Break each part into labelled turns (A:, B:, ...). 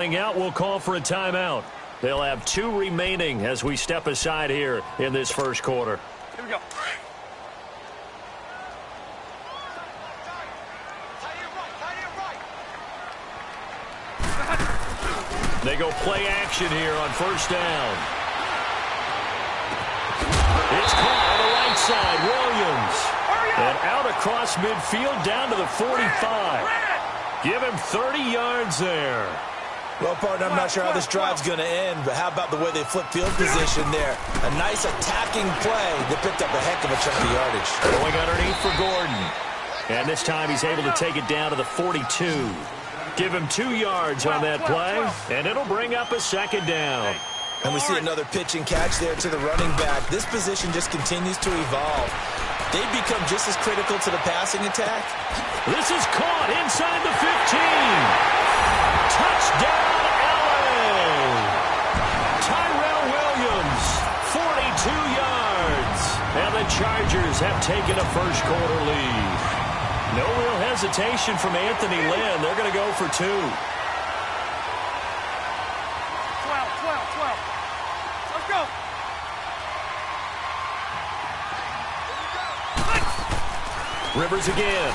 A: Out, we'll call for a timeout. They'll have 2 remaining as we step aside here in this first quarter.
B: Here we go.
A: They go play action here on first down. It's caught on the right side. Williams. And out across midfield down to the 45. Give him 30 yards there.
C: Well, partner, I'm not sure how this drive's going to end, but how about the way they flip field position there? A nice attacking play that picked up a heck of a chunk of yardage.
A: Going underneath for Gordon. And this time he's able to take it down to the 42. Give him 2 yards on that play, and it'll bring up a second down.
C: And we see another pitch and catch there to the running back. This position just continues to evolve. They've become just as critical to the passing attack.
A: This is caught inside the 15. Touchdown, LA! Tyrell Williams, 42 yards. And the Chargers have taken a first quarter lead. No real hesitation from Anthony Lynn. They're going to go for 2. 12.
B: Let's go.
A: Rivers again.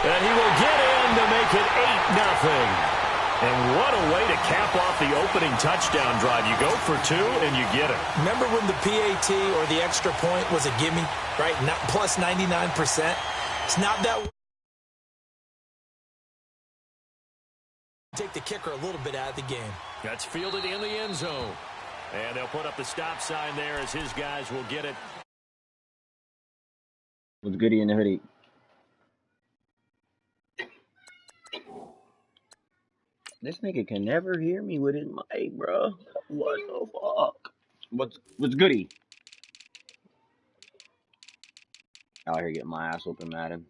A: And he will get in to make it 8-0. And what a way to cap off the opening touchdown drive. You go for 2 and you get it.
C: Remember when the PAT or the extra point was a gimme, right? Not plus 99%. It's not that way. Take the kicker a little bit out of the game.
A: That's fielded in the end zone. And they'll put up the stop sign there as his guys will get it.
D: What's goody in the hoodie? This nigga can never hear me with his mic, bro. What the fuck? What's goody? Out here getting my ass open, Madden.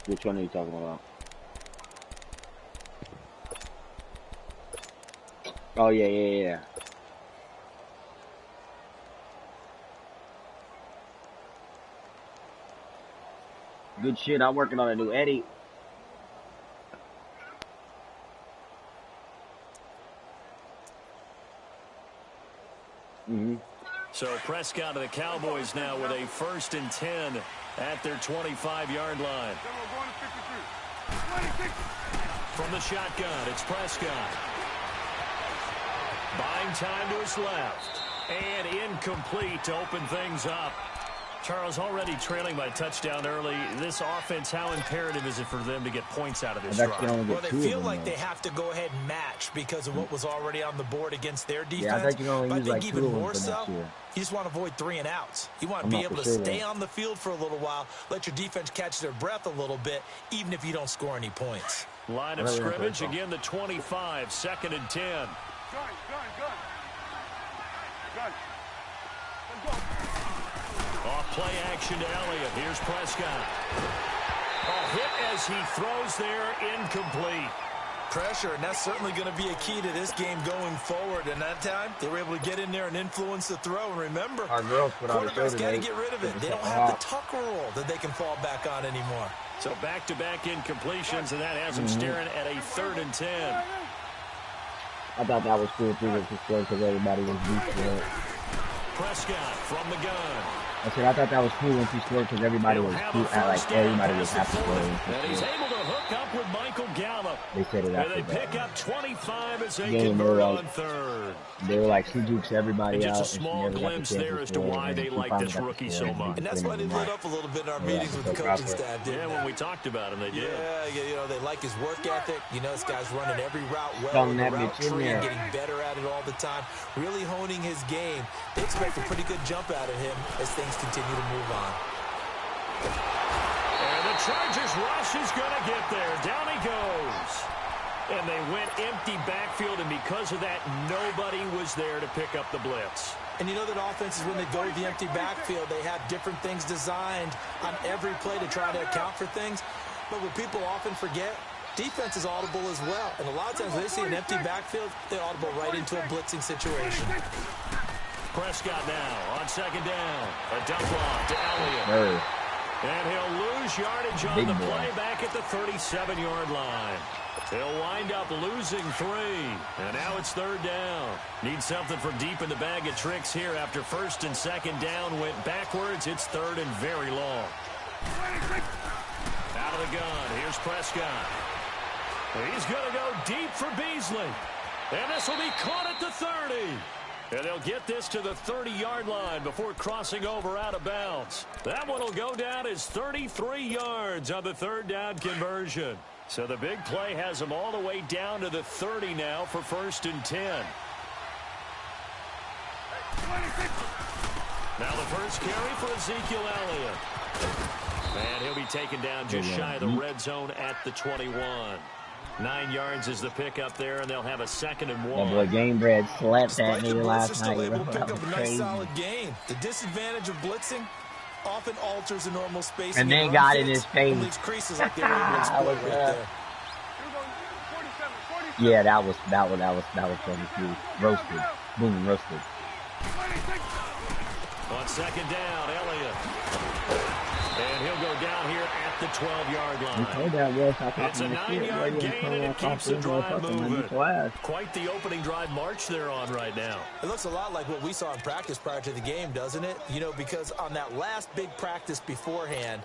D: Which one are you talking about? Oh, yeah. Good shit. I'm working on a new edit.
A: So Prescott of the Cowboys now with a 1st and 10 at their 25-yard line. From the shotgun, it's Prescott. Buying time to his left. And incomplete to open things up. Charles, already trailing by a touchdown early. This offense, how imperative is it for them to get points out of this drive?
C: Well, they feel like they have to go ahead and match because of what was already on the board against their defense.
D: Yeah, I thought you can only use like 2 of them for next year.
C: You just want to avoid 3 and outs. You want to be able to stay on the field for a little while, let your defense catch their breath a little bit, even if you don't score any points.
A: Line of scrimmage, again the 25, 2nd and 10.
B: Gun. Let's go.
A: Off play action to Elliott. Here's Prescott. A hit as he throws there, incomplete.
C: Pressure, and that's certainly going to be a key to this game going forward. And that time, they were able to get in there and influence the throw. And remember, quarterbacks got to get rid of it. They don't have the tuck roll that they can fall back on anymore.
A: So back-to-back incompletions, and that has them staring at a 3rd and 10.
D: I thought that was cool too, because everybody was used to it.
A: Prescott from the gun.
D: I said I thought that was cool when he scored because everybody was everybody was happy for him.
A: And he's able to hook up with Michael Gallup.
D: They said it after
A: and they
D: that.
A: pick up 25 as they convert on 3rd.
D: They were like, she jukes everybody
A: and
D: out.
A: Just a small glimpse there as to why they like this rookie so much.
C: And that's why they lit up a little bit in our meetings with the coaching staff.
A: Yeah, when we talked about him, they did.
C: Yeah, you know, they like his work ethic. You know, this guy's running every route well, the route tree, and getting better at it all the time. Really honing his game. They expect a pretty good jump out of him as things continue to move on.
A: And the Chargers rush is going to get there. Down he goes. And they went empty backfield, and because of that, nobody was there to pick up the blitz.
C: And you know that offenses, when they go to the empty backfield, they have different things designed on every play to try to account for things. But what people often forget, defense is audible as well. And a lot of times when they see an empty backfield, they audible right into a blitzing situation.
A: Prescott now on second down. A dump off to Elliott. And he'll lose yardage on the play back at the 37-yard line. He'll wind up losing 3. And now it's third down. Need something from deep in the bag of tricks here after first and second down went backwards. It's third and very long. Out of the gun. Here's Prescott. He's going to go deep for Beasley. And this will be caught at the 30. And they'll get this to the 30-yard line before crossing over out of bounds. That one will go down as 33 yards on the third down conversion. So the big play has them all the way down to the 30 now for first and 10. Now the first carry for Ezekiel Elliott. And he'll be taken down just shy of the red zone at the 21. 9 yards is the pickup there, and they'll have a 2nd and 1.
D: That boy Game Bread slept that nigga last night.
C: Able to pick up a nice solid gain. The disadvantage of blitzing often alters the normal space.
D: And then got in his face.
C: Creases like they were able to exploit right there.
D: Yeah, that was funny too. Roasted. Boom, roasted.
A: On second down, Elliott. And he'll go down here at the 12-yard line. It's a 9-yard gain, and it keeps the drive moving. Quite the opening drive march they're on right now.
C: It looks a lot like what we saw in practice prior to the game, doesn't it? You know, because on that last big practice beforehand,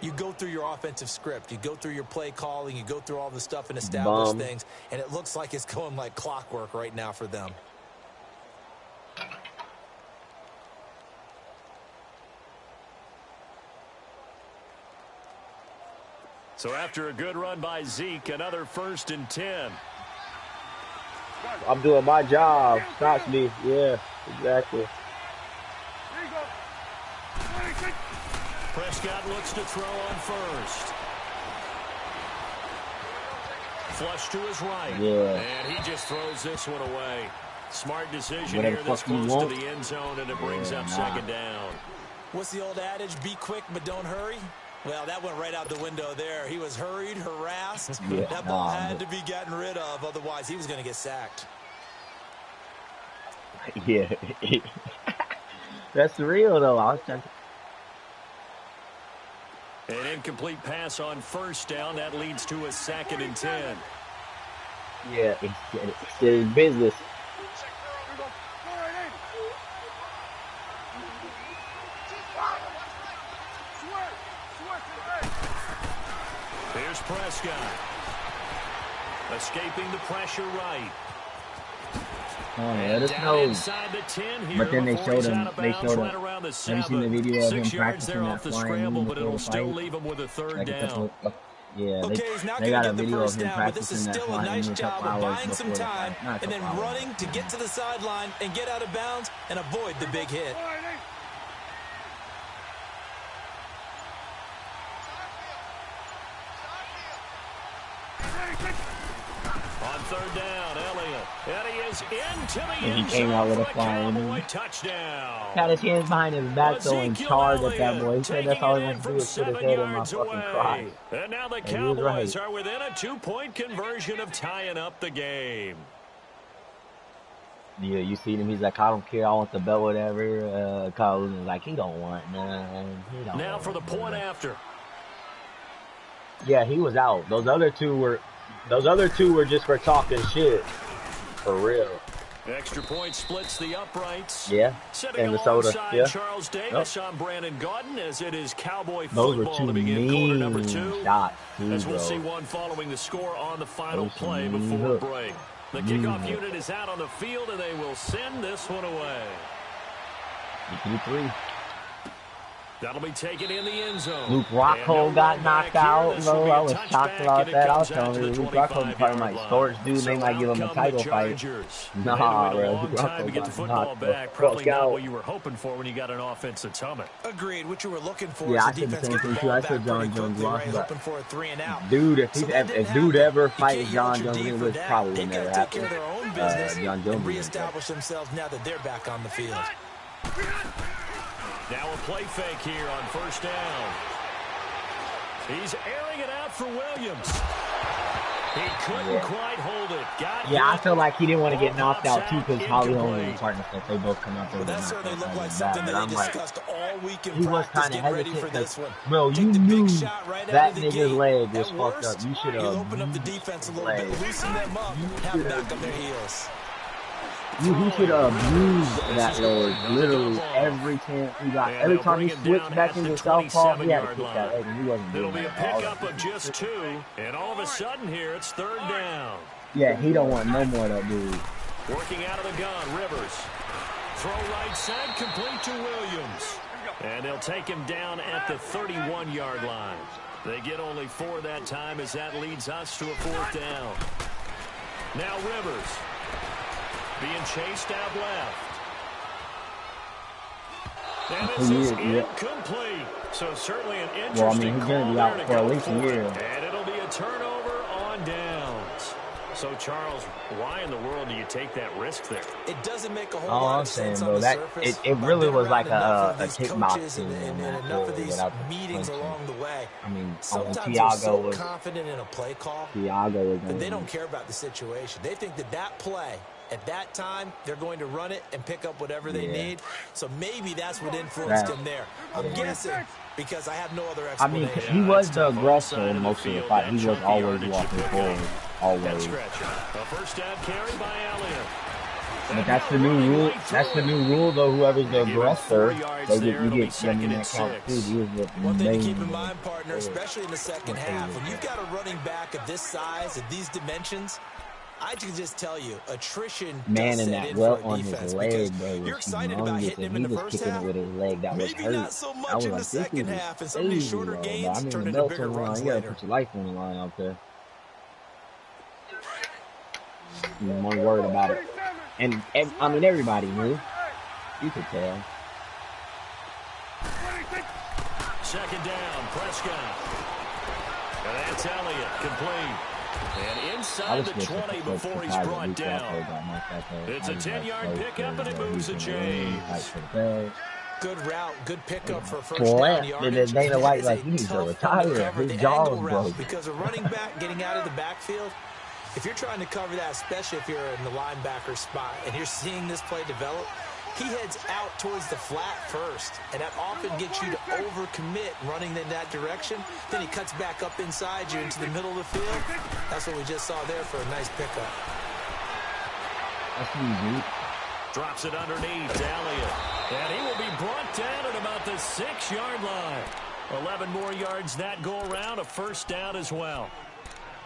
C: you go through your offensive script. You go through your play calling. You go through all the stuff and establish things. And it looks like it's going like clockwork right now for them.
A: So after a good run by Zeke, another first and 10.
D: I'm doing my job. Stops me. Yeah, exactly.
A: Prescott looks to throw on first. Flush to his right.
D: Yeah.
A: And he just throws this one away. Smart decision here this close to the end zone, and it brings up second down.
C: What's the old adage? Be quick, but don't hurry. Well, that went right out the window there. He was hurried, harassed. That ball had to be gotten rid of, otherwise he was going to get sacked.
D: Yeah. That's real, though. I was trying to...
A: An incomplete pass on first down. That leads to a 2nd and 10.
D: Yeah, it's business.
A: Here's Prescott. Escaping the pressure right.
D: Oh, let us know. But then they showed him. Have you seen the video of him practicing that flying
A: but it'll still leave him with a third down.
D: Yeah, they got a video of him practicing that flying a couple hours before time,
C: and then running to get to the sideline and get out of bounds and avoid the big hit.
A: On third down, Elliott. And he is into the end zone.
D: He came out with a flying
A: touchdown.
D: Had his hands behind his back, so in charge at that boy. He said that's all he wants to do is put his head in my fucking crotch.
A: And now the Cowboys are within a 2-point conversion of tying up the game.
D: Yeah, you see him. He's like, I don't care. I want the belt, whatever. Collins is like, he don't want none.
A: Now for the point after.
D: Yeah, he was out. Those other two were just for talking shit. For real.
A: Extra point splits the uprights.
D: Yeah.
A: Sitting
D: Minnesota. Yeah.
A: Charles Davis on Brandon Gaudin as it is Cowboy
D: Those
A: football
D: were two
A: to begin quarter number 2.
D: Shots too,
A: as we'll
D: bro.
A: see one following the score on the final play before break. The kickoff unit is out on the field, and they will send this one away.
D: 3.
A: That'll be taken in the end zone.
D: Luke Rockhold got knocked out. No, I was shocked about that. I was telling you, Luke Rockhold probably might storage dude. They might give him a title fight.
A: Nah, bro. Luke Rockhold to get the football back. Probably not what you were hoping for when you got an offensive helmet.
C: Agreed. What you were looking for.
D: Yeah, I said the same thing too. I said John Jones lost, but dude, if dude ever fights John Jones, it would probably never happen. John Jones
C: reestablish themselves now that they're back on the field.
A: Now a play fake here on first down. He's airing it out for Williams. He couldn't quite hold it.
D: I feel like he didn't want to get knocked out too because Holly Holmes and partner stuff, they both come out there.
C: That certainly looked like something that they discussed all week in practice, getting ready for this one.
D: Bro, you knew that nigga's leg was fucked up. You should have
C: opened up the defense a little bit, loosen them up, have them back on their heels.
D: He should have abused that leg literally every chance he got. Every time he switched back into southpaw, he had to kick that leg, and he wasn't doing that.
A: It'll be a pickup of just 2, and all of a sudden here, it's 3rd down.
D: Yeah, he don't want no more of that dude.
A: Working out of the gun, Rivers. Throw right side, complete to Williams. And they'll take him down at the 31-yard line. They get only 4 that time as that leads us to a 4th down. Now Rivers. Being chased out left. And this is incomplete. So certainly an interesting
D: he's going to be out for at least a year.
A: And it'll be a turnover on downs. So, Charles, why in the world do you take that risk there?
C: It doesn't make a whole lot of sense on the surface.
D: It really was like a kickboxing
C: and enough of these meetings along the way.
D: I mean,
C: sometimes they're so confident in a play call
D: that
C: they don't care about the situation. They think that play, at that time, they're going to run it and pick up whatever they need. So maybe that's what influenced him there. I'm guessing because I have no other explanation.
D: I mean, he was the aggressor most of the fight. He was always walking forward. Always.
A: A first down carry by Elliott.
D: But that's the new rule. That's the new rule, though. Whoever's the aggressor, you get them in that count too.
C: One thing to keep in mind, partner, especially in the second half, when you've got a running back of this size, of these dimensions, I can just tell you, attrition does set in for a defense because you're excited about hitting him in the first half. Maybe not so much in the second half, and some of these shorter gains turn into bigger runs later.
D: You gotta put your life on the line out there. I'm not worried about it. And I mean, everybody knew. You could tell.
A: Second down, Prescott. And that's Elliott, complete. And inside the 20 before he's brought down. It's a 10-yard pickup, and it moves the chains.
C: Good route, good pickup for first down yardage.
D: Dana White like he needs to retire. His jaw is broke.
C: Because a running back getting out of the backfield, if you're trying to cover that, especially if you're in the linebacker spot and you're seeing this play develop, he heads out towards the flat first, and that often gets you to overcommit running in that direction. Then he cuts back up inside you into the middle of the field. That's what we just saw there for a nice pickup.
D: That's easy.
A: Drops it underneath to Elliott, and he will be brought down at about the 6-yard line. 11 more yards that go around, a first down as well.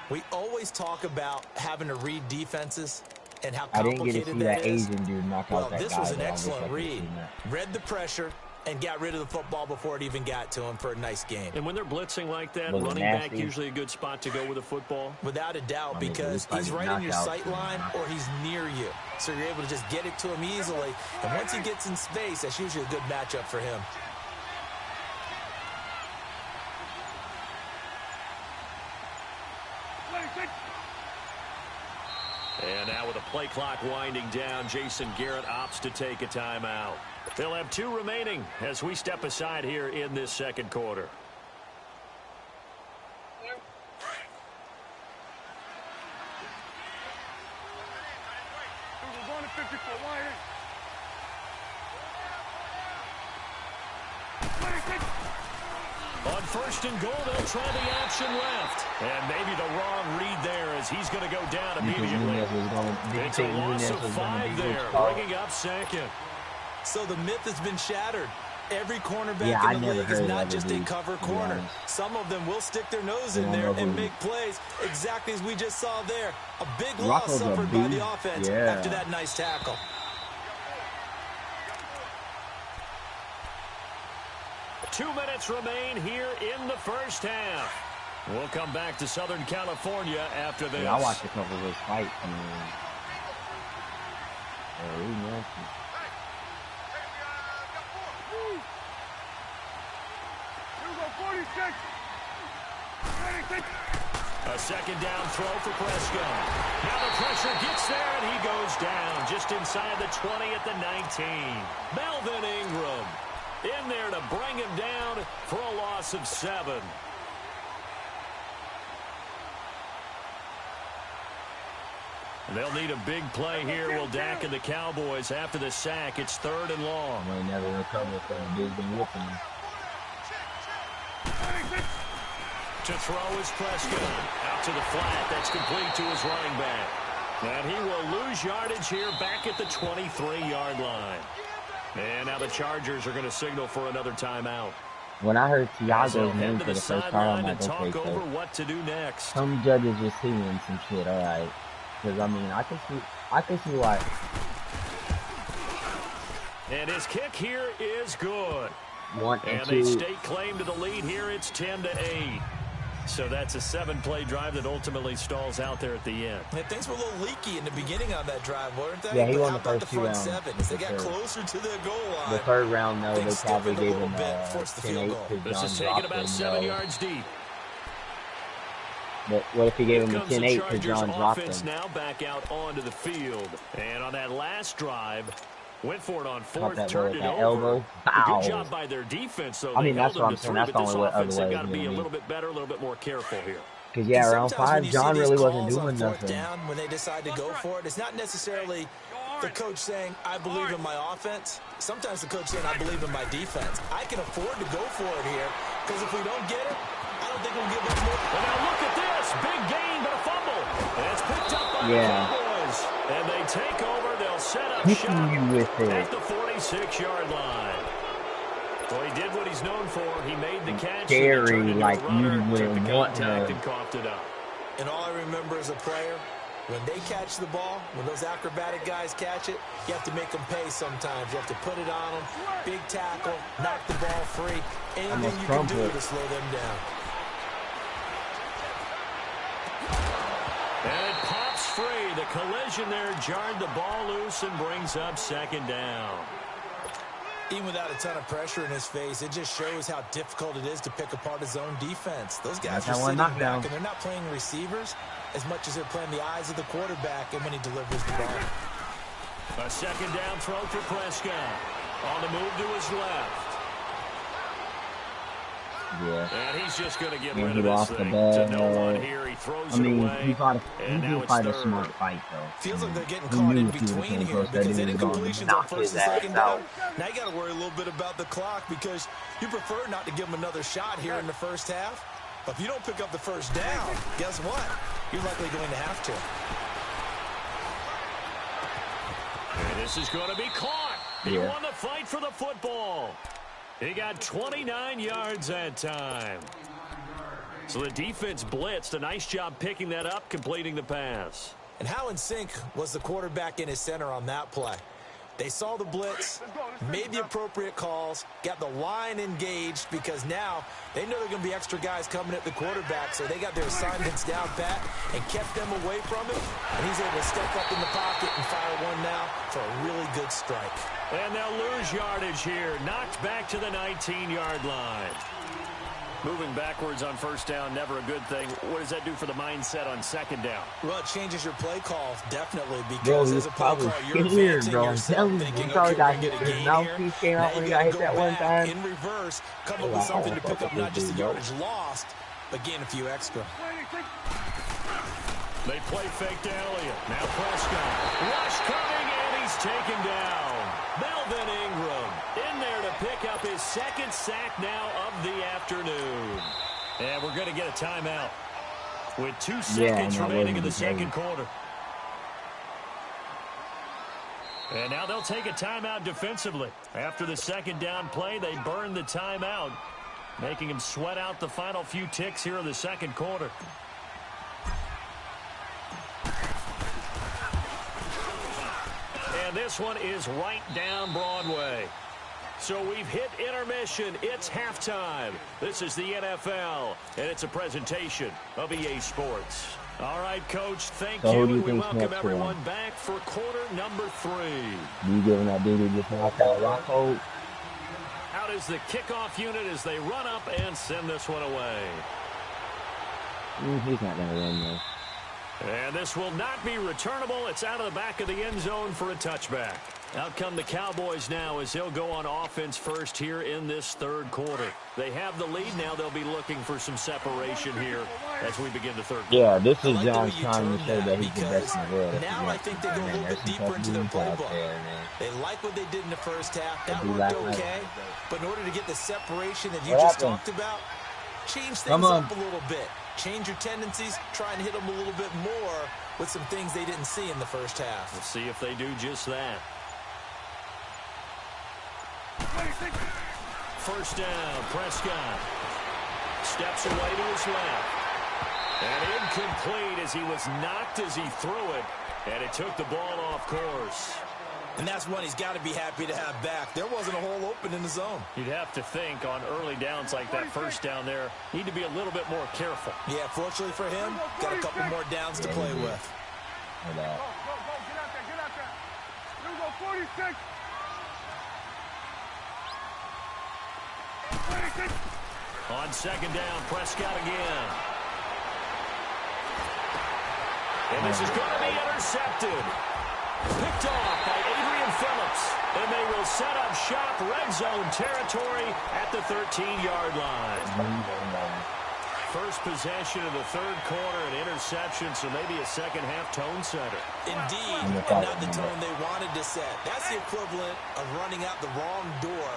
C: We always talk about having to read defenses and how
D: I didn't
C: complicated
D: get to see that
C: is.
D: Asian dude knock out that guy.
C: This was an excellent read. Read the pressure and got rid of the football before it even got to him for a nice gain.
A: And when they're blitzing like that, running back usually a good spot to go with a football?
C: Without a doubt, because he's right in your sight line or he's near you. So you're able to just get it to him easily. And once he gets in space, that's usually a good matchup for him.
A: And now with a play clock winding down, Jason Garrett opts to take a timeout. They'll have 2 remaining as we step aside here in this second quarter. On first and goal, they'll try the action left. And maybe the wrong read there as he's going to go down immediately. It's a loss of 5 there, bringing up second.
C: So the myth has been shattered. Every cornerback in the league is not just a cover corner. Some of them will stick their nose in there and make plays, exactly as we just saw there. A big loss suffered by the offense after that nice tackle.
A: Two minutes remain here in the first half. We'll come back to Southern California after this.
D: I watched a couple of those fights.
A: A second down throw for Prescott. Now the pressure gets there, and he goes down just inside the 20 at the 19. Melvin Ingram in there to bring him down for a loss of 7. They'll need a big play here. Will Dak and the Cowboys after the sack. It's 3rd and long.
D: They never recover from a big whooping.
A: To throw is Prescott. Out to the flat. That's complete to his running back. And he will lose yardage here back at the 23-yard line. And now the Chargers are going to signal for another timeout.
D: When I heard Tiago's name for the first time, I'm like, okay, so
A: what to do next.
D: Some judges just seeing some shit, all right. Because, I mean, I can see why.
A: And his kick here is good.
D: 1 and 2.
A: They stake claim to the lead here. It's 10-8. So that's a 7-play drive that ultimately stalls out there at the end.
C: And things were a little leaky in the beginning on that drive, weren't they?
D: Yeah, he won the first 2 rounds.
C: They got closer to the goal line.
D: The 3rd round, though, they probably gave him 10-8.
A: This is taken about 7 yards deep.
D: But what if he gave him a 10-8 to John dropped him?
A: Now back out onto the field. And on that last drive, went for it on 4th, turned it over.
D: Elbow. Wow.
A: Good job by their defense, though.
D: I mean, that's what I'm saying. That's the only way.
A: They've got to be a little bit better, a little bit more careful here.
D: Because, yeah, around 5, John really wasn't doing nothing.
C: Down when they decide to go for it, it's not necessarily the coach saying, I believe in my offense. Sometimes the coach saying, I believe in my defense. I can afford to go for it here, because if we don't get it, I don't think we'll give up more.
A: Well, now look at this. Big gain, but a fumble. And it's picked up by the Cowboys. And they take over. They'll set up shop at the 46-yard line. Well, he did what he's known for. He made the catch.
D: Scary, like you will want
A: and coughed it up.
C: And all I remember as a player, when they catch the ball, when those acrobatic guys catch it, you have to make them pay sometimes. You have to put it on them. Big tackle, knock the ball free. Anything you can do to slow them down.
A: And it pops free. The collision there jarred the ball loose and brings up 2nd down.
C: Even without a ton of pressure in his face, it just shows how difficult it is to pick apart his own defense. Those guys are sitting back, and they're not playing receivers as much as they're playing the eyes of the quarterback and when he delivers the ball.
A: A 2nd down throw for Prescott. On the move to his left.
D: Yeah.
A: And he's just going to get rid of this thing. To no one here. He throws it away.
D: He fought a smart fight, though.
C: Feels like they're getting caught in between here because they did completions on 1st and 2nd down. Now you got to worry a little bit about the clock because you prefer not to give them another shot here in the first half. But if you don't pick up the 1st down, guess what? You're likely going to have to.
A: And this is going to be caught. He won the fight for the football. He got 29 yards that time. So the defense blitzed. A nice job picking that up, completing the pass.
C: And how in sync was the quarterback in his center on that play? They saw the blitz, made the appropriate calls, got the line engaged because now they know there are going to be extra guys coming at the quarterback, so they got their assignments down pat and kept them away from it. And he's able to step up in the pocket and fire one now for a really good strike.
A: And they'll lose yardage here. Knocked back to the 19-yard line. Moving backwards on 1st down, never a good thing. What does that do for the mindset on 2nd down?
C: Well, it changes your play call, definitely, because as a play call, you're
D: weird,
C: advancing
D: bro.
C: yourself, thinking, okay, we're going to get a gain here. Now you got to go back in reverse, come up with something to pick up not just the yardage lost, but gain a few extra.
A: They play fake to Elliott. Now Prescott. Rush coming, and he's taken down. Melvin Ingram in there to pick up his 2nd sack now of the afternoon. And we're going to get a timeout with 2 seconds remaining in the 2nd quarter. And now they'll take a timeout defensively. After the 2nd down play, they burn the timeout, making him sweat out the final few ticks here in the 2nd quarter. And this one is right down Broadway. So we've hit intermission. It's halftime. This is the NFL, and it's a presentation of EA Sports. All right, Coach, thank you, and we welcome everyone back for quarter number 3.
D: You giving that dude just knocked out rock hold?
A: Out is the kickoff unit as they run up and send this one away.
D: He's not going to run, though.
A: And this will not be returnable. It's out of the back of the end zone for a touchback. Out come the Cowboys now as they'll go on offense first here in this third quarter. They have the lead now. They'll be looking for some separation here as we begin the third quarter.
D: Yeah, this is John trying to show that he's the best in the world.
C: Now I think they go a little bit deeper into their playbook. They like what they did in the first half. That worked okay. But in order to get the separation that you just talked about, change things up a little bit. Change your tendencies. Try and hit them a little bit more with some things they didn't see in the first half.
A: We'll see if they do just that. First down, Prescott steps away to his left. And incomplete as he was knocked as he threw it. And it took the ball off course.
C: And that's one he's got to be happy to have back. There wasn't a hole open in the zone.
A: You'd have to think on early downs like that first down there, need to be a little bit more careful.
C: Yeah, fortunately for him, got a couple more downs to play with.
B: Get out there. Here we go, 46.
A: On second down, Prescott again. And this is going to be intercepted. Picked off by Adrian Phillips. And they will set up shop red zone territory at the 13-yard line. First possession of the third quarter, an interception, so maybe a second-half tone setter.
C: Indeed, and not the tone they wanted to set. That's the equivalent of running out the wrong door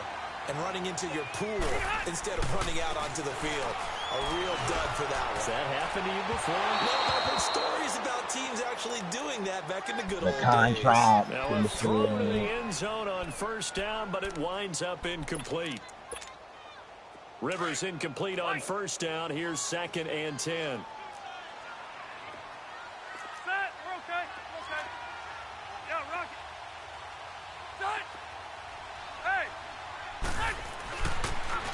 C: and running into your pool instead of running out onto the field. A real dud for that one.
A: Has that happened to you before?
C: No, I've heard stories about teams actually doing that back in the good old days.
A: Now a throw to the end zone on first down, but it winds up incomplete. Rivers incomplete on first down. Here's 2nd and 10.
B: Set, we're okay. Yeah, Rocky. Set. Hey.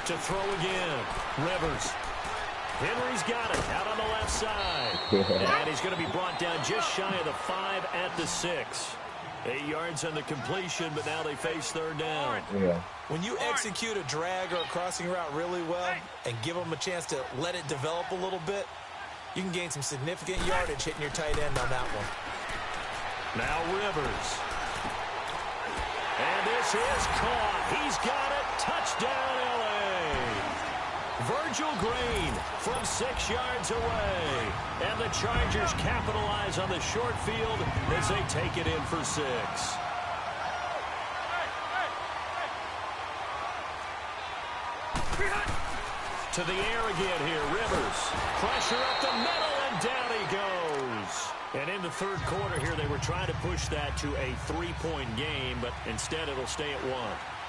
A: To throw again. Rivers. Henry's got it out on the left side. And he's going to be brought down just shy of the 5 at the 6. 8 yards on the completion, but now they face third down.
D: Yeah.
C: When you execute a drag or a crossing route really well and give them a chance to let it develop a little bit, you can gain some significant yardage hitting your tight end on that one.
A: Now Rivers. And this is caught. He's got it. Touchdown, L.A. Virgil Green from 6 yards away. And the Chargers capitalize on the short field as they take it in for 6. To the air again here, Rivers. Pressure up the middle, and down he goes. And in the third quarter here, they were trying to push that to a 3-point game, but instead it'll stay at 1.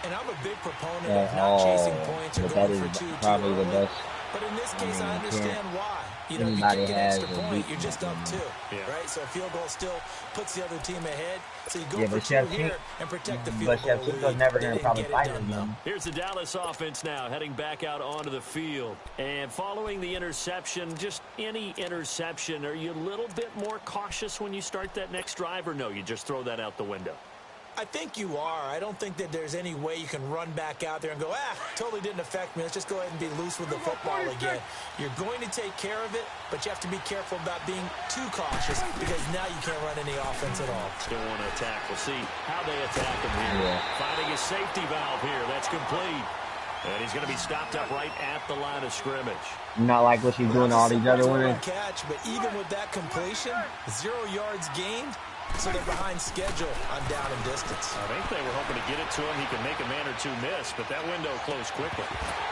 C: And I'm a big proponent of not chasing points or going for two
D: probably the best.
C: But in this case, I understand why. You know, you kick an extra point, you're just up 2, right? So a field goal still puts the other team ahead. So you go for 2 here and protect the field goal.
D: But never going to probably fight them.
A: Here's the Dallas offense now, heading back out onto the field. And following the interception, just any interception, are you a little bit more cautious when you start that next drive, or no, you just throw that out the window?
C: I think you are. I don't think that there's any way you can run back out there and go, totally didn't affect me. Let's just go ahead and be loose with the football again. You're going to take care of it, but you have to be careful about being too cautious because now you can't run any offense at all.
A: Still want to attack. We'll see how they attack him here. Finding a safety valve here. That's complete. And he's going to be stopped up right at the line of scrimmage.
D: Not like what she's doing all these other ones.
C: Catch, but even with that completion, 0 yards gained. So they're behind schedule on down and distance.
A: I think they were hoping to get it to him. He could make a man or two miss, but that window closed quickly.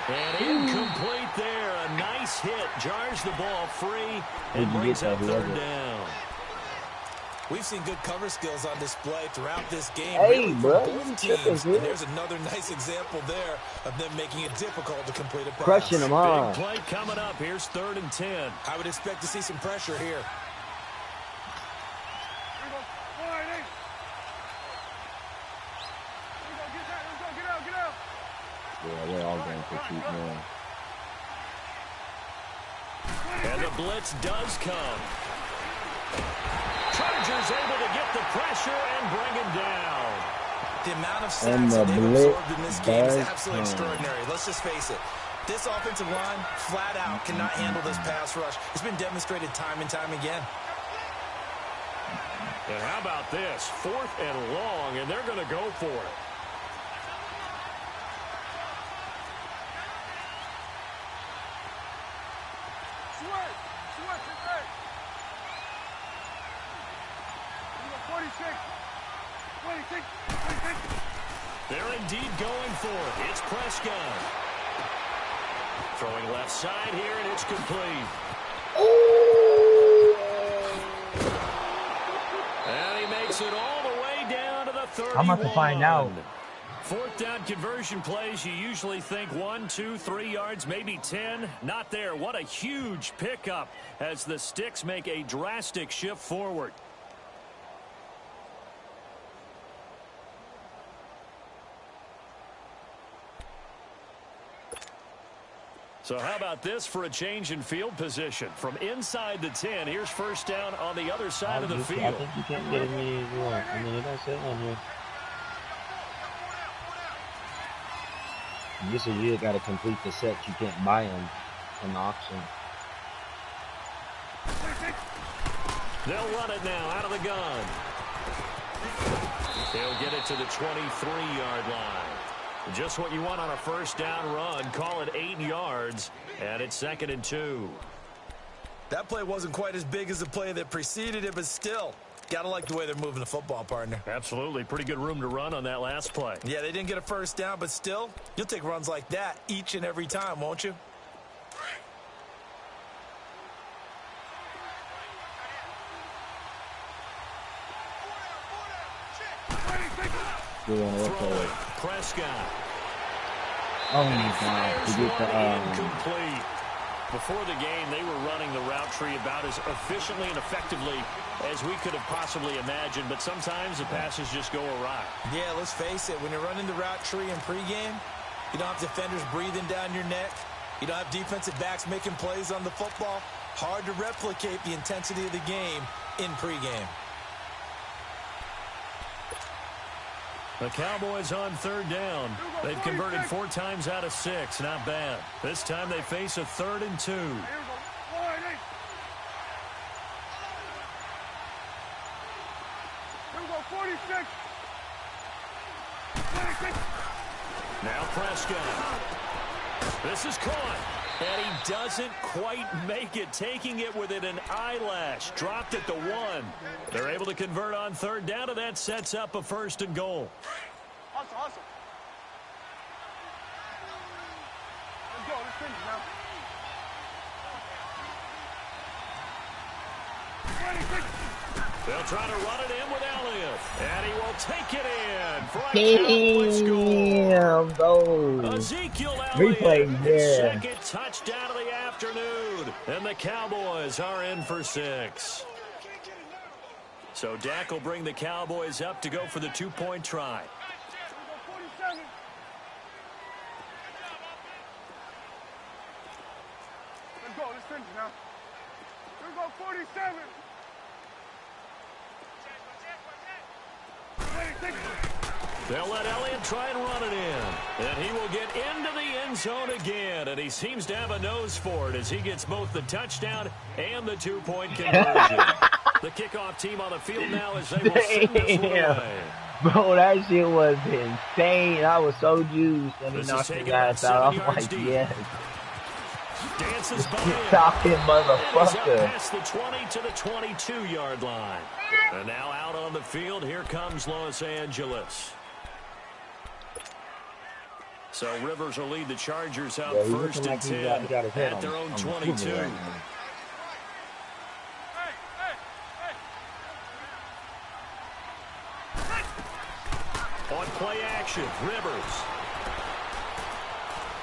A: And incomplete there. A nice hit. Jars the ball free and brings up third down.
C: We've seen good cover skills on display throughout this game.
D: Hey, bro.
C: Both teams. And there's another nice example there of them making it difficult to complete a pass.
D: Crushing them on.
A: Big play coming up. Here's 3rd and 10.
C: I would expect to see some pressure here.
D: Yeah, they're all going for cheap now.
A: And the blitz does come. Chargers able to get the pressure and bring him down.
C: The amount of sacks that they've absorbed in this game is absolutely extraordinary. Let's just face it. This offensive line, flat out, cannot handle this pass rush. It's been demonstrated time and time again.
A: And how about this? 4th and long, and they're going to go for it. They're indeed going for it. It's Prescott. Throwing left side here, and it's complete. And he makes it all the way down to the 31.
D: I'm about to find out.
A: 4th down conversion plays, you usually think 1, 2, 3 yards, maybe 10. Not there. What a huge pickup as the Sticks make a drastic shift forward. So how about this for a change in field position? From inside the 10, here's 1st down on the other side of the field.
E: I think you can't get any more. I mean, it don't say on here. You just really got to complete the set. You can't buy them on the auction.
A: They'll run it now out of the gun. They'll get it to the 23-yard line. Just what you want on a 1st down run. Call it 8 yards, and it's 2nd and 2.
C: That play wasn't quite as big as the play that preceded it, but still, gotta like the way they're moving the football, partner.
A: Absolutely. Pretty good room to run on that last play.
C: Yeah, they didn't get a 1st down, but still, you'll take runs like that each and every time, won't you?
A: Prescott.
D: Oh my God! To get the
A: incomplete. Before the game, they were running the route tree about as efficiently and effectively as we could have possibly imagined, but sometimes the passes just go awry.
C: Yeah, let's face it. When you're running the route tree in pregame, you don't have defenders breathing down your neck. You don't have defensive backs making plays on the football. Hard to replicate the intensity of the game in pregame.
A: The Cowboys on 3rd down. They've converted 4 times out of 6. Not bad. This time they face a 3rd and 2. Now Prescott. This is caught. And he doesn't quite make it, taking it within an eyelash. Dropped at the 1. They're able to convert on 3rd down, and that sets up a 1st and goal.
B: Hustle, hustle. Let's go. Let's finish now.
A: They'll try to run it in with Elliott. And he will take it in for a Cowboy score.
D: Damn,
A: Ezekiel Elliott,
D: replay there.
A: 2nd touchdown of the afternoon. And the Cowboys are in for 6. So Dak will bring the Cowboys up to go for the 2-point try.
B: Let's go. Let's finish now. Let's go 47.
A: They'll let Elliott try and run it in. And he will get into the end zone again. And he seems to have a nose for it as he gets both the touchdown and the 2-point conversion. The kickoff team on the field now as they will send this one away.
D: Bro, that shit was insane. I was so juiced. And he knocked the guys out. I'm like, yes.
A: Dances by
D: talking motherfucker.
A: Past the 20 to the 22-yard line. And now out on the field, here comes Los Angeles. So Rivers will lead the Chargers out 1st and 10 at their own 22. On play action, Rivers.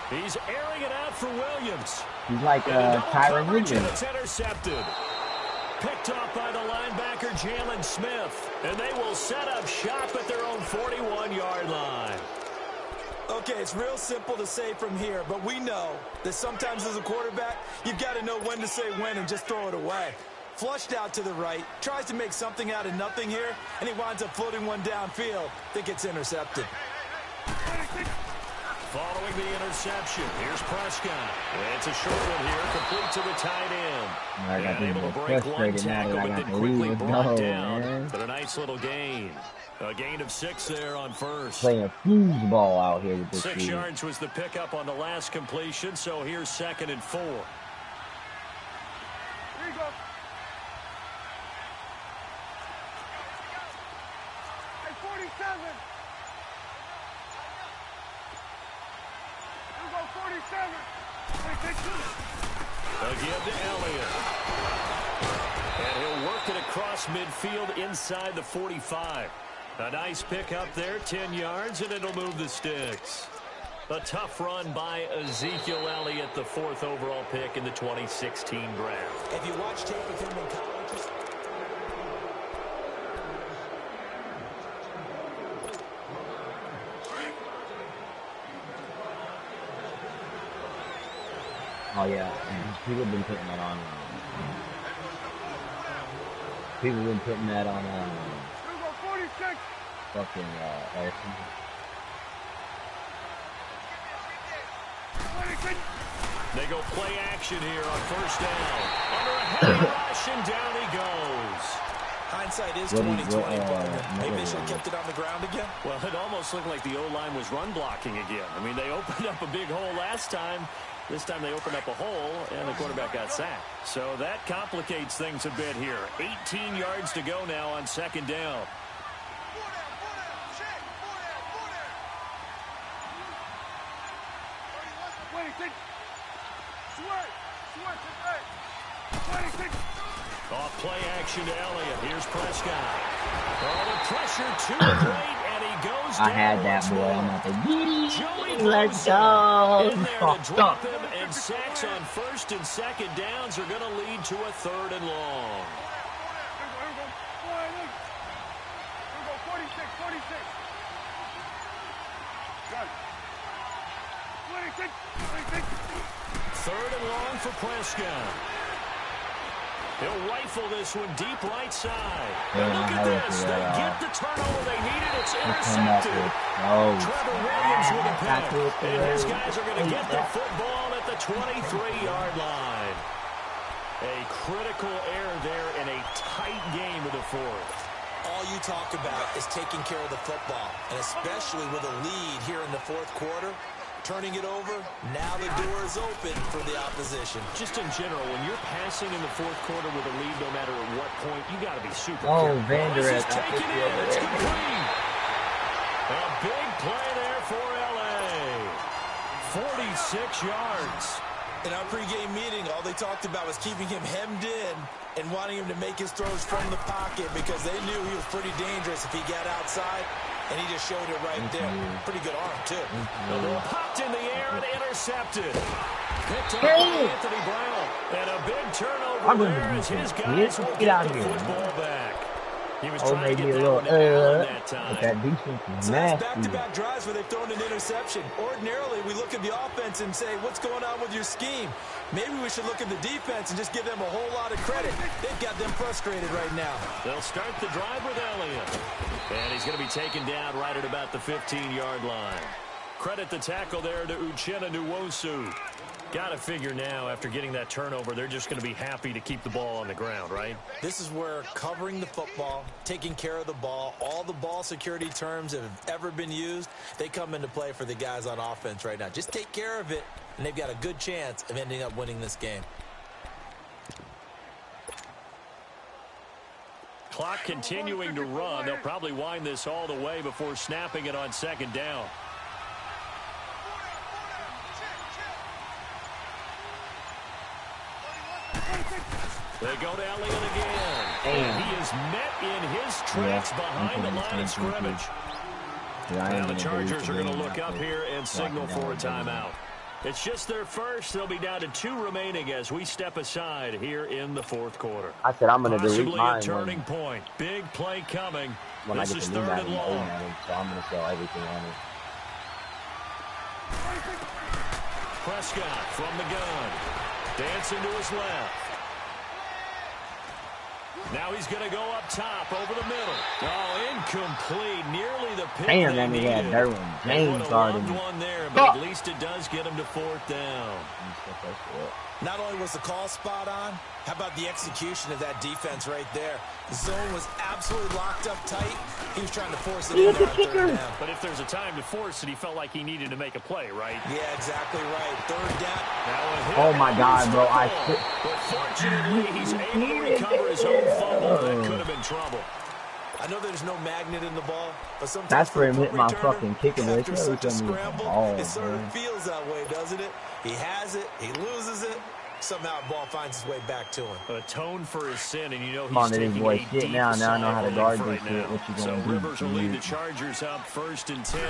A: He's airing it out for Williams.
D: He's like Tyron Williams.
A: It's intercepted. Picked off by the linebacker, Jalen Smith. And they will set up shop at their own 41-yard line.
C: Okay, it's real simple to say from here, but we know that sometimes as a quarterback, you've got to know when to say when and just throw it away. Flushed out to the right, tries to make something out of nothing here, and he winds up floating one downfield that gets intercepted.
A: Following the interception, here's Prescott. It's a short one here, complete to the tight end.
D: I got
A: able to break one tackle, but then quickly brought down. But a nice nice little gain. A gain of 6 there on first.
D: Playing foosball out here with this
A: 6 yards was the pickup on the last completion, so here's 2nd and 4.
B: Here you go. Hey, 47. Here we go, 47.
A: Again to Elliott. And he'll work it across midfield inside the 45. A nice pickup there, 10 yards, and it'll move the sticks. A tough run by Ezekiel Elliott, the 4th overall pick in the 2016 draft.
C: If you watch tape of him in college...
D: Oh yeah, people have been putting that on. People have been putting that on. Fucking LSU.
A: They go play action here on 1st down. Under a heavy rush, and down he goes.
C: Hindsight is 20/20, partner. Maybe they should have kept it on the ground again.
A: Well, it almost looked like the O-line was run blocking again. I mean, they opened up a big hole last time. This time they opened up a hole, and the quarterback got sacked. So that complicates things a bit here. 18 yards to go now on 2nd down. Off play action to Elliott. Here's Prescott. Oh, the pressure too great, and he goes down.
D: I had that boy. I'm at the giddy. Let's go.
A: In there to drop him, and sacks on 1st and 2nd downs are going to lead to a 3rd and long.
B: Here we go, 46, 46. Got it. 26, 26.
A: 3rd and long for Prescott. He'll rifle this one deep right side. And look at this. They get the turnover they needed. It's intercepted. Trevor Williams with a pick. And his guys are going to get the football at the 23-yard line. A critical error there in a tight game of the 4th.
C: All you talk about is taking care of the football, and especially with a lead here in the 4th quarter. Turning it over, now the door is open for the opposition.
A: Just in general, when you're passing in the 4th quarter with a lead, no matter at what point, you got to be super careful.
D: Vander
A: This is taken in. It's complete. A big play there for L.A. 46 yards.
C: In our pregame meeting, all they talked about was keeping him hemmed in and wanting him to make his throws from the pocket because they knew he was pretty dangerous if he got outside. And he just showed it right there. Pretty good arm, too.
A: The ball popped in the air and intercepted. Picked up by Anthony Brown. And a big turnover there as his guys will get the football back. He was trying to get that one down that time.
D: That defense is
C: so
D: nasty.
C: That's back-to-back drives where they've thrown an interception. Ordinarily, we look at the offense and say, what's going on with your scheme? Maybe we should look at the defense and just give them a whole lot of credit. They've got them frustrated right now.
A: They'll start the drive with Elliott. And he's going to be taken down right at about the 15-yard line. Credit the tackle there to Uchenna Nwosu. Got to figure now, after getting that turnover, they're just going to be happy to keep the ball on the ground, right?
C: This is where covering the football, taking care of the ball, all the ball security terms that have ever been used, they come into play for the guys on offense right now. Just take care of it, and they've got a good chance of ending up winning this game.
A: Clock continuing to run. They'll probably wind this all the way before snapping it on 2nd down. They go to Elliott again. And he is met in his tracks behind the line of scrimmage. Now the Chargers are going to look up here and signal for a timeout. It's just their first. They'll be down to 2 remaining as we step aside here in the 4th quarter.
D: I said I'm going to delete mine.
A: Possibly a turning point. Big play coming.
D: When
A: this is 3rd and long.
D: So I'm going to sell everything on it.
A: Prescott from the gun. Dancing to his left. Now he's going to go up top over the middle. Oh, incomplete. Nearly the pick
D: Damn,
A: they
D: then he had
A: needed.
D: Derwin James
A: Would have loved
D: guarding.
A: one there, but at least it does get him to 4th down.
C: Not only was the call spot on, how about the execution of that defense right there? The zone was absolutely locked up tight. He was trying to force it in there on third down.
A: But if there's a time to force it, he felt like he needed to make a play, right?
C: Yeah, exactly right. Third down.
D: Oh my God, bro!
A: But fortunately, he's able to recover his own fumble. That could have been trouble.
C: I know there's no magnet in the ball, but sometimes
D: that's for him hit my fucking kicker.
C: After such a scramble, it sort of feels that way, doesn't it? He has it, he loses it. Somehow the ball finds its way back to him.
A: Atone for his sin, and you know
D: he's
A: taking
D: boy.
A: a deep
D: now I know how to guard this
A: right
D: shit. What you gonna do?
A: Rivers will lead the Chargers up 1st and 10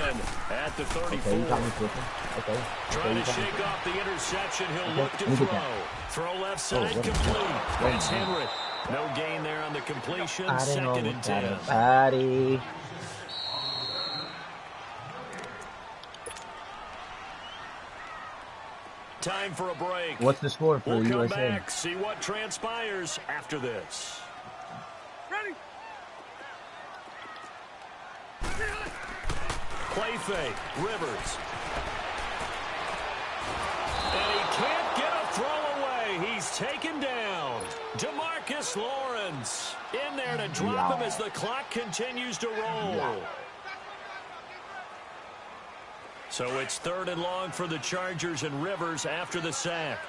A: at the 34.
D: Okay.
A: Trying to shake off the interception. He'll look to throw. Throw left side, complete. That's Henry. No gain there on the completion. 2nd and 10. Time for a break.
D: What's the score for
A: USA?
D: We'll
A: come back, see what transpires after this.
B: Ready?
A: Play fake, Rivers. And he can't get a throw away. He's taken down. DeMarcus Lawrence in there to drop him as the clock continues to roll. So it's 3rd and long for the Chargers and Rivers after the sack.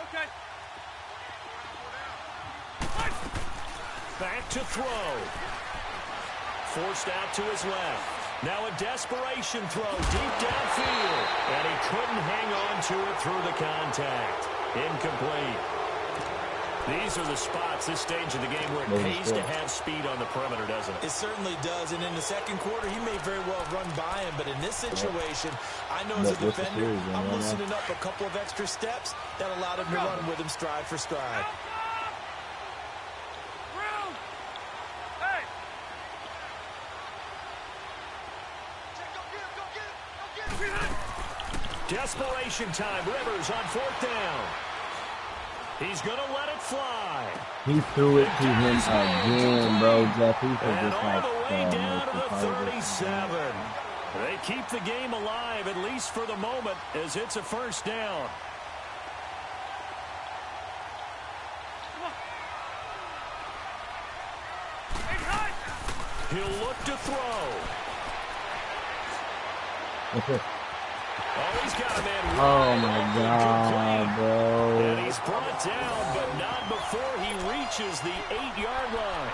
B: Okay.
A: Back to throw. Forced out to his left. Now a desperation throw deep downfield. And he couldn't hang on to it through the contact. Incomplete. These are the spots, this stage of the game, where it pays to have speed on the perimeter, doesn't it?
C: It certainly does. And in the second quarter, he may very well run by him. But in this situation, I know as a defender, I'm loosening up a couple of extra steps that allowed him to run with him stride for stride.
A: Desperation time. Rivers on 4th down. He's going to let it fly.
D: He threw it to him again, bro. Jeff, he's
A: and
D: just
A: all
D: like,
A: the way down to the 37. They keep the game alive, at least for the moment, as it's a 1st down. He'll look to throw. Oh, he's got a man.
D: Oh, my God, bro.
A: And he's brought down, but not before he reaches the 8-yard line.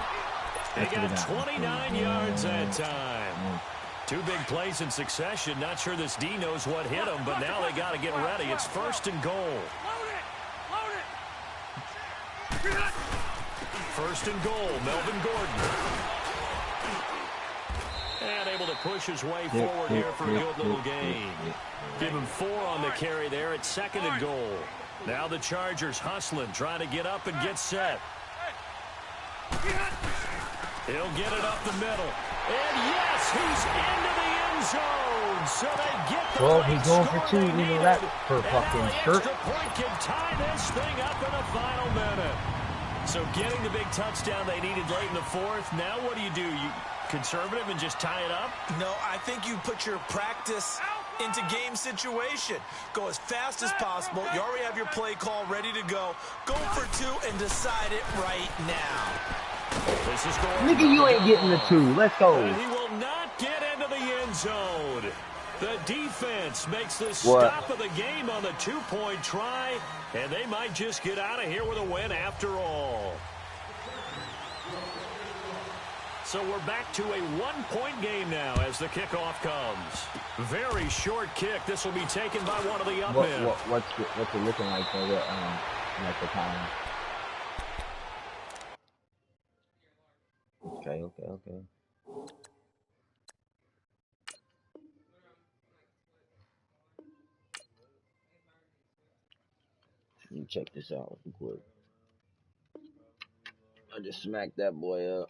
A: They got 29 yards that time. 2 big plays in succession. Not sure this D knows what hit him, but now they got to get ready. It's 1st and goal. 1st and goal, Melvin Gordon. And able to push his way forward here for a good little gain. Give him 4 on the carry there at 2nd and goal. Now the Chargers hustling, trying to get up and get set. He'll get it up the middle. And yes, he's into the end zone. So they get the
D: he's going for 2. You know that for fucking shirt.
A: Extra point can tie this thing up in the final minute. So getting the big touchdown they needed late in the 4th. Now what do? You conservative and just tie it up?
C: No, I think you put your practice into game situation. Go as fast as possible. You already have your play call ready to go. Go for 2 and decide it right now.
A: This is
D: Nigga, you ain't getting the 2. Let's go.
A: And he will not get into the end zone. The defense makes the stop of the game on the 2-point try, and they might just get out of here with a win after all. So we're back to a 1-point game now as the kickoff comes. Very short kick. This will be taken by one of the up men.
D: What's it looking like for the the time? Okay. Let me check this out real quick. I just smacked that boy up.